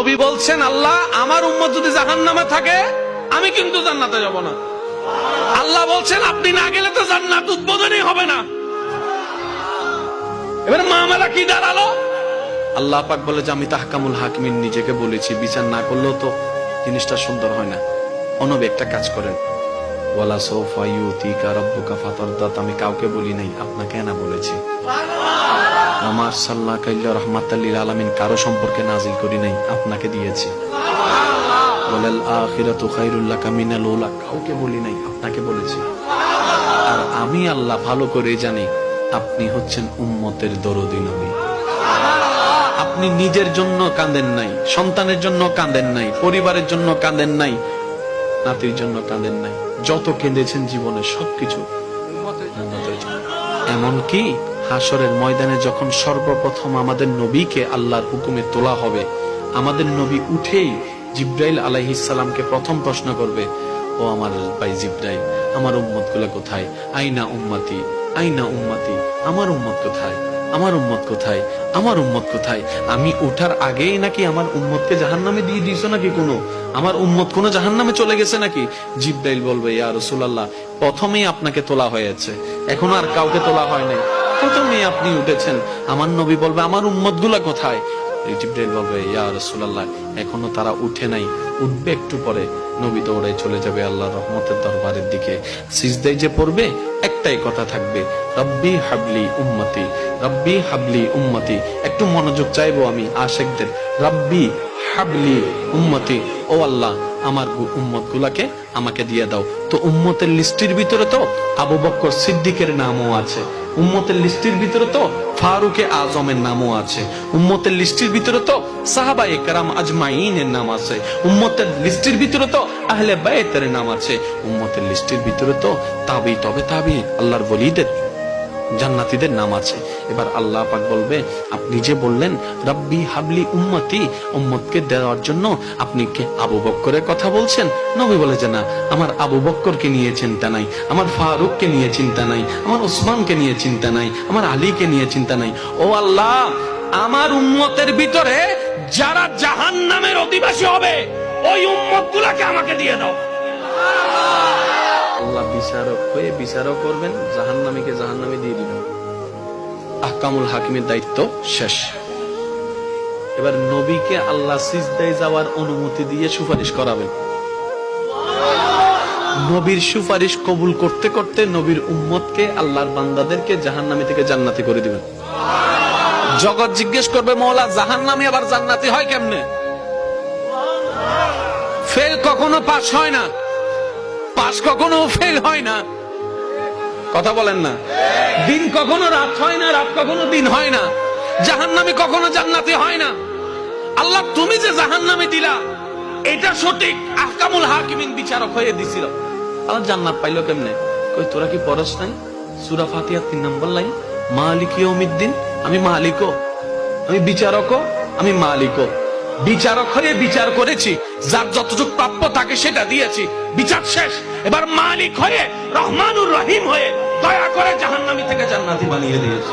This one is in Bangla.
নবী বলছেন, আল্লাহ আমার উম্মত যদি জাহান্নামে থাকে আমি কিন্তু জান্নাতে যাব না। আল্লাহ বলছেন আপনি না গেলে তো জান্নাত উদ্বোধনই হবে না। এবার মামলা কি দাঁড়ালো? আল্লাহ পাক বলে যে আমি তাহকামুল হাকিমিন নিজেকে বলেছি, বিচার না করলেও তো জিনিসটা সুন্দর হয় না। অনবী একটা কাজ করেন, ওয়ালা সাউফা ইউতিকা রাব্বুকা ফাতারদা, আমি কাউকে বলি নাই, আপনাকে না বলেছি। ওমা আরসালনাকা ইল্লা রাহমাতাল লিল আলামিন, কারো সম্পর্কে নাজিল করি নাই, আপনাকে দিয়েছি। ওয়ালাল আখিরাতু খায়রুল লাকা মিনাল উলা, কাউকে বলি নাই, আপনাকে বলেছি। আর আমি আল্লাহ ভালো করে জানি আপনি হচ্ছেন উম্মতের দরদী নবী। আপনি নিজের জন্য কাঁদেন নাই, সন্তানের জন্য কাঁদেন নাই, পরিবারের জন্য কাঁদেন নাই, নাতির জন্য কাঁদেন নাই, যত কেঁদেছেন জীবনে সবকিছু উম্মতের জন্য। এমনকি হাসরের ময়দানে যখন সর্বপ্রথম আমাদের নবীকে আল্লাহর হুকুমে তোলা হবে, আমাদের নবী উঠেই জিব্রাইল আলাইহিস সালামকে প্রথম প্রশ্ন করবে, ও আমার ভাই জিব্রাইল, আমার উম্মত গুলা কোথায়? আইনা উম্মতি, আইনা উম্মতি, আমার উম্মত কোথায়, আমার উম্মত কোথায়, আমার উম্মত কোথায়? আমি উঠার আগেই নাকি আমার উম্মতকে জাহান্নামে দিয়ে দিয়েছো নাকি? আমার উম্মত কোন জাহান্নামে চলে গেছে নাকি? জিব্রাইল বলবে, ইয়া রাসূলুল্লাহ, প্রথমেই আপনাকে তোলা হয়েছে, এখন আর কাউকে তোলা হয় নাই, প্রথমেই আপনি উঠেছেন। আমার নবী বলবে, আমার উম্মত গুলা কোথায়? জিব্রাইল বলবে, ইয়া রাসূলুল্লাহ, এখনো তারা উঠে নাই, উঠবে একটু পরে। নবী দৌড়ে চলে যাবে আল্লাহর রহমতের দরবারের দিকে। সিজদায় যে পড়বে একটাই কথা থাকবে, রব্বি হাবলি উম্মতি, রব্বি হাবলি উম্মতি। একটু মনোযোগ চাইবো আমি আশিকদের, রব্বি হাবলি উম্মতি, ও আল্লাহ আমার উম্মত গুলাকে আমাকে দিয়ে দাও। তো উম্মতের লিস্টের ভিতরে তো আবু বকর সিদ্দিকের নামও আছে, উম্মতের লিস্টের ভিতরে তো ফারুকে আজমের নামও আছে, উম্মতের লিস্টের ভিতরে তো সাহাবায়ে কেরাম আজমাইনের নাম আছে, উম্মতের লিস্টের ভিতরে তো আহলে বাইতের নাম আছে, উম্মতের লিস্টের ভিতরে তো তাবি তবে তাবি আল্লাহর ওলিদের জান্নাতীদের নাম আছে। এবার আল্লাহ পাক বলবে, আপনি যে বললেন রব্বি হাবলি উম্মতি, উম্মতকে দেওয়ার জন্য আপনি কি আবু বকরের কথা বলছেন? নবী বলে যে না, আমার আবু বকরকে নিয়ে চিন্তা নাই, আমার ফারুককে নিয়ে চিন্তা নাই, আমার ওসমানকে নিয়ে চিন্তা নাই, আমার আলীকে নিয়ে চিন্তা নাই। ও আল্লাহ, আমার উম্মতের ভিতরে যারা জাহান্নামের অধিবাসী হবে ওই উম্মত গুলাকে আমাকে দিয়ে দাও। আল্লাহ বিচারক হয়ে বিচারক করবেন, জাহান্নামীকে জাহান্নামে দিয়ে দিবেন। আহকামুল হাকিমের দায়িত্ব শেষ। এবার নবীকে আল্লাহ সিজদায় যাওয়ার অনুমতি দিয়ে সুপারিশ করাবেন। নবীর সুপারিশ কবুল করতে করতে নবীর উম্মতকে, আল্লাহর বান্দাদেরকে জাহান্নামী থেকে জান্নাতি করে দিবেন। জগৎ জিজ্ঞেস করবে, মওলা জাহান্নামী আবার জান্নাতি হয় কেমনে? ফেল কখনো পাস হয় না, পাস কখনো ফেল হয় না, কথা বলেন না। দিন কখনো রাত হয় না, রাত কখনো দিন হয় না, জাহান্নামী কখনো জান্নাতি হয় না। আল্লাহ তুমি যে জাহান্নামে দিলা এটা সঠিক, আহকামুল হাকিমিন বিচারক হয়ে দিছিল। আল্লাহ জান্নাত পাইলো কেমনে? কই তোরা কি পড়স নাই সূরা ফাতিহা 3 নম্বর লাইন, মালিক ইয়াউমিদ্দিন, আমি মালিকও, আমি বিচারকও, আমি মালিকও। বিচারক হয়ে বিচার করেছি, যার যতটুকু প্রাপ্য তাকে সেটা দিয়েছি, বিচার শেষ। এবার মালিক হয়ে রহমানুর রহিম হয়ে দয়া করে জাহান্নামী থেকে জান্নাতি বানিয়ে দিয়েছি।